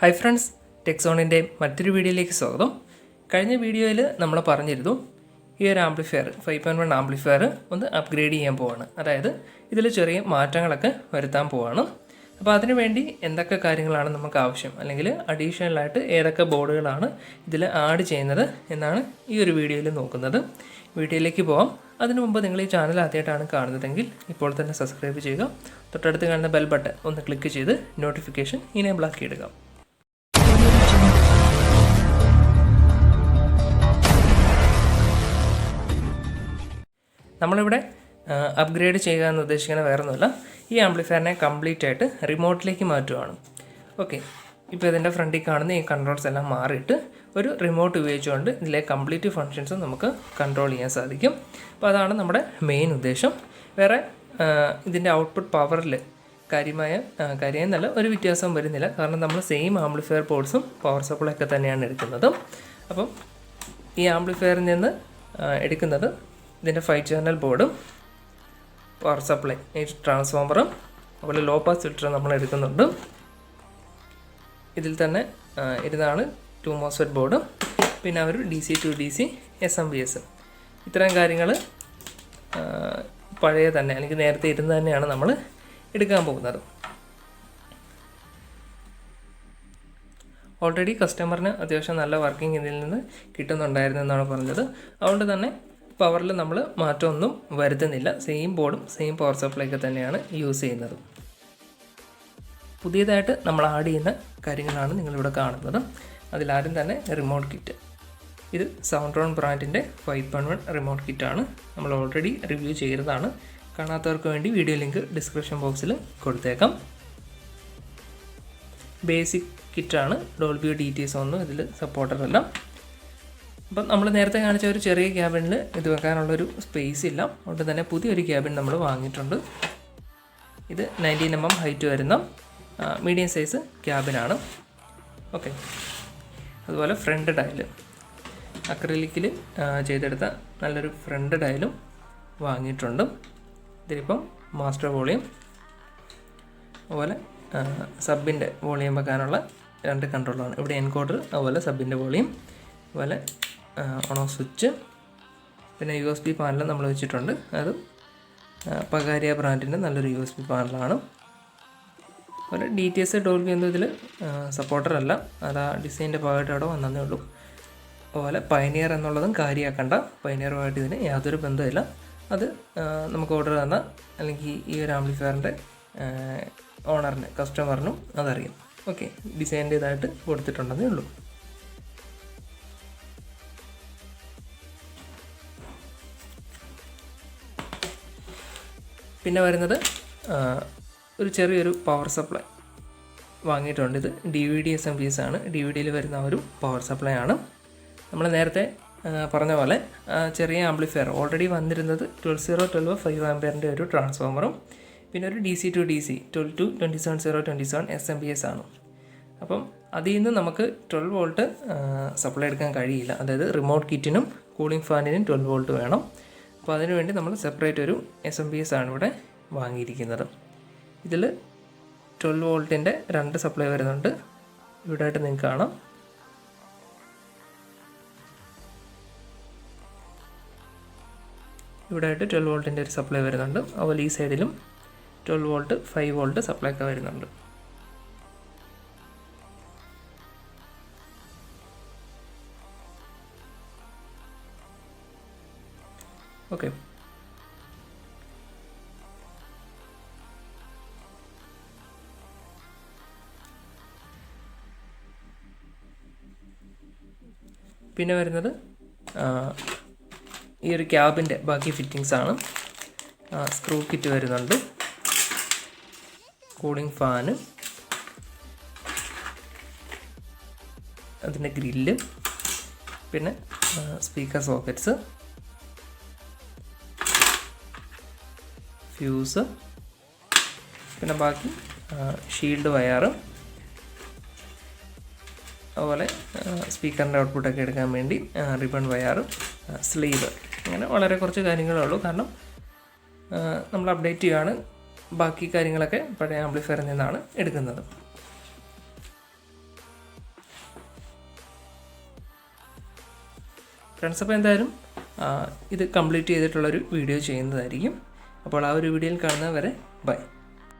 Hi friends, ടെക്സോണിൻ്റെ മറ്റൊരു വീഡിയോയിലേക്ക് സ്വാഗതം. കഴിഞ്ഞ വീഡിയോയിൽ നമ്മൾ പറഞ്ഞിരുന്നു ഈ ഒരു ആംപ്ലിഫയർ 5.1 ആംപ്ലിഫയർ ഒന്ന് അപ്ഗ്രേഡ് ചെയ്യാൻ പോവാണ്. അതായത് ഇതിൽ ചെറിയ മാറ്റങ്ങളൊക്കെ വരുത്താൻ പോവാണ്. അപ്പോൾ അതിനുവേണ്ടി എന്തൊക്കെ കാര്യങ്ങളാണ് നമുക്ക് ആവശ്യം, അല്ലെങ്കിൽ അഡീഷണലായിട്ട് ഏതൊക്കെ ബോർഡുകളാണ് ഇതിൽ ആഡ് ചെയ്യുന്നത് എന്നാണ് ഈ ഒരു വീഡിയോയിൽ നോക്കുന്നത്. വീഡിയോയിലേക്ക് പോകാം. അതിനു മുമ്പ് നിങ്ങൾ ഈ ചാനൽ ആദ്യമായിട്ടാണ് കാണുന്നതെങ്കിൽ ഇപ്പോൾ തന്നെ സബ്സ്ക്രൈബ് ചെയ്യുക. തൊട്ടടുത്ത് കാണുന്ന ബെൽ ബട്ടൺ ഒന്ന് ക്ലിക്ക് ചെയ്ത് നോട്ടിഫിക്കേഷൻ ഇനേബിൾ ആക്കി ഇടുക. നമ്മളിവിടെ അപ്ഗ്രേഡ് ചെയ്യുക എന്ന് ഉദ്ദേശിക്കുന്നത് വേറെ ഒന്നുമില്ല, ഈ ആംപ്ലിഫയറിനെ കംപ്ലീറ്റ് ആയിട്ട് റിമോട്ടിലേക്ക് മാറ്റുകയാണ്. ഓക്കെ, ഇപ്പോൾ ഇതിൻ്റെ ഫ്രണ്ടിൽ കാണുന്ന ഈ കൺട്രോൾസ് എല്ലാം മാറിയിട്ട് ഒരു റിമോട്ട് ഉപയോഗിച്ചുകൊണ്ട് ഇതിലെ കംപ്ലീറ്റ് ഫങ്ഷൻസ് നമുക്ക് കൺട്രോൾ ചെയ്യാൻ സാധിക്കും. അപ്പോൾ അതാണ് നമ്മുടെ മെയിൻ ഉദ്ദേശം. വേറെ ഇതിൻ്റെ ഔട്ട്പുട്ട് പവറിൽ കാര്യമെന്നല്ല ഒരു വ്യത്യാസം വരുന്നില്ല, കാരണം നമ്മൾ സെയിം ആംപ്ലിഫയർ പോർട്സും പവർ സപ്ലൈ ഒക്കെ തന്നെയാണ് എടുക്കുന്നത്. അപ്പം ഈ ആംപ്ലിഫയറിൽ നിന്ന് എടുക്കുന്നത് ഇതിൻ്റെ 5 ചാനൽ ബോർഡും പവർ സപ്ലൈ ട്രാൻസ്ഫോമറും അതുപോലെ ലോ പാസ് ഫിൽറ്ററും നമ്മൾ എടുക്കുന്നുണ്ട്. ഇതിൽ തന്നെ ഇരുന്നാണ് 2 MOSFET ബോർഡും പിന്നെ ഒരു DC to DC SMPS. ഇത്തരം കാര്യങ്ങൾ പഴയ തന്നെ അല്ലെങ്കിൽ നേരത്തെ ഇരുന്ന് തന്നെയാണ് നമ്മൾ എടുക്കാൻ പോകുന്നത്. ഓൾറെഡി കസ്റ്റമറിന് അത്യാവശ്യം നല്ല വർക്കിംഗ് ഇതിൽ നിന്ന് കിട്ടുന്നുണ്ടായിരുന്നു എന്നാണ് പറഞ്ഞത്. അതുകൊണ്ട് തന്നെ പവറിൽ നമ്മൾ മാറ്റമൊന്നും വരുത്തുന്നില്ല. സെയിം ബോർഡും സെയിം പവർ സപ്ലൈയൊക്കെ തന്നെയാണ് യൂസ് ചെയ്യുന്നത്. പുതിയതായിട്ട് നമ്മൾ ആഡ് ചെയ്യുന്ന കാര്യങ്ങളാണ് നിങ്ങളിവിടെ കാണുന്നത്. അതിലാദ്യം തന്നെ റിമോട്ട് കിറ്റ്. ഇത് സൗണ്ട്ട്രോൺ ബ്രാൻഡിൻ്റെ 5.1 റിമോട്ട് കിറ്റാണ്. നമ്മൾ ഓൾറെഡി റിവ്യൂ ചെയ്തതാണ്. കാണാത്തവർക്ക് വേണ്ടി വീഡിയോ ലിങ്ക് ഡിസ്ക്രിപ്ഷൻ ബോക്സിൽ കൊടുത്തേക്കാം. ബേസിക് കിറ്റാണ്. ഡോൾബി DTS ഒന്നും ഇതിൽ സപ്പോർട്ടറല്ല. അപ്പം നമ്മൾ നേരത്തെ കാണിച്ച ഒരു ചെറിയ ക്യാബിനിൽ ഇത് വെക്കാനുള്ളൊരു സ്പേസ് ഇല്ല. അതുകൊണ്ട് തന്നെ പുതിയൊരു ക്യാബിൻ നമ്മൾ വാങ്ങിയിട്ടുണ്ട്. ഇത് 19 mm ഹൈറ്റ് വരുന്ന മീഡിയം സൈസ് ക്യാബിനാണ്. ഓക്കെ, അതുപോലെ ഫ്രണ്ട് ഡയൽ അക്രിലിക്കിൽ ചെയ്തെടുത്ത നല്ലൊരു ഫ്രണ്ട് ഡയലും വാങ്ങിയിട്ടുണ്ട്. ഇതിലിപ്പം മാസ്റ്റർ വോളിയം അതുപോലെ സബിൻ്റെ വോളിയം വെക്കാനുള്ള 2 കൺട്രോളാണ്. ഇവിടെ എൻകോഡർ അതുപോലെ സബിൻ്റെ വോളിയം അതുപോലെ ഓൺ ഓഫ് സ്വിച്ച്, പിന്നെ USB പാനൽ നമ്മൾ വെച്ചിട്ടുണ്ട്. അത് പകാരിയ ബ്രാൻഡിൻ്റെ നല്ലൊരു USB പാനലാണ്. അതുപോലെ DTS ഡോൾബി ഒന്നും ഇതിൽ സപ്പോർട്ടറല്ല, അത് ആ ഡിസൈൻ്റെ ഭാഗമായിട്ട് അവിടെ വന്നതേ ഉള്ളൂ. അതുപോലെ പയനിയർ എന്നുള്ളതും കാര്യമാക്കണ്ട, പയനിയറുമായിട്ട് ഇതിന് യാതൊരു ബന്ധമില്ല. അത് നമുക്ക് ഓർഡർ തന്ന അല്ലെങ്കിൽ ഈ ഒരു ആംപ്ലിഫയറിൻ്റെ ഓണറിന് കസ്റ്റമറിനും അതറിയാം. ഓക്കെ, ഡിസൈൻ്റെ ഇതായിട്ട് കൊടുത്തിട്ടുണ്ടെന്നേ ഉള്ളൂ. പിന്നെ വരുന്നത് ഒരു ചെറിയൊരു പവർ സപ്ലൈ വാങ്ങിയിട്ടുണ്ട്. ഇത് DVD SMPS ആണ്. DVDയിൽ വരുന്ന ഒരു പവർ സപ്ലൈ ആണ്. നമ്മൾ നേരത്തെ പറഞ്ഞ പോലെ ചെറിയ ആംപ്ലിഫയർ ഓൾറെഡി വന്നിരുന്നത് 12012 5 ആംപിയറിൻ്റെ ഒരു ട്രാൻസ്ഫോമറും പിന്നെ ഒരു DC to DC 12 to 27027 SMPS ആണ്. അപ്പം അതിൽ നിന്ന് നമുക്ക് 12 വോൾട്ട് സപ്ലൈ എടുക്കാൻ കഴിയില്ല. അതായത് റിമോട്ട് കിറ്റിനും കൂളിംഗ് ഫാനിനും 12 വോൾട്ട് വേണം. അപ്പോൾ അതിനുവേണ്ടി നമ്മൾ സെപ്പറേറ്റ് ഒരു SMPS ആണ് ഇവിടെ വാങ്ങിയിരിക്കുന്നത്. ഇതിൽ 12 വോൾട്ടിൻ്റെ 2 സപ്ലൈ വരുന്നുണ്ട്. ഇവിടെ ആയിട്ട് നിങ്ങൾക്ക് കാണാം. ഇവിടെ ആയിട്ട് 12 വോൾട്ടിൻ്റെ ഒരു സപ്ലൈ വരുന്നുണ്ട്. അതുപോലെ ഈ സൈഡിലും 12 വോൾട്ട് 5 വോൾട്ട് സപ്ലൈ ഒക്കെ വരുന്നുണ്ട്. ഓക്കെ, പിന്നെ വരുന്നത് ഈ ഒരു ക്യാബിൻ്റെ ബാക്കി ഫിറ്റിങ്സ് ആണ്. സ്ക്രൂ കിറ്റ് വരുന്നുണ്ട്, കൂളിംഗ് ഫാന്, അതിൻ്റെ ഗ്രില്ല്, പിന്നെ സ്പീക്കർ സോക്കറ്റ്സ്, ഫ്യൂസ്, പിന്നെ ബാക്കി ഷീൽഡ് വയറ്, അതുപോലെ സ്പീക്കറിൻ്റെ ഔട്ട്പുട്ടൊക്കെ എടുക്കാൻ വേണ്ടി റിബൺ വയർ, സ്ലീവ്, അങ്ങനെ വളരെ കുറച്ച് കാര്യങ്ങളേ ഉള്ളൂ. കാരണം നമ്മൾ അപ്ഡേറ്റ് ചെയ്യുകയാണ്. ബാക്കി കാര്യങ്ങളൊക്കെ പഴയ ആംപ്ലിഫയറിൽ നിന്നാണ് എടുക്കുന്നത്. ഫ്രണ്ട്സ്, അപ്പോൾ എന്തായാലും ഇത് കംപ്ലീറ്റ് ചെയ്തിട്ടുള്ളൊരു വീഡിയോ ചെയ്യുന്നതായിരിക്കും. അപ്പോൾ ആ ഒരു വീഡിയോയിൽ കാണുന്നവരെ ബൈ.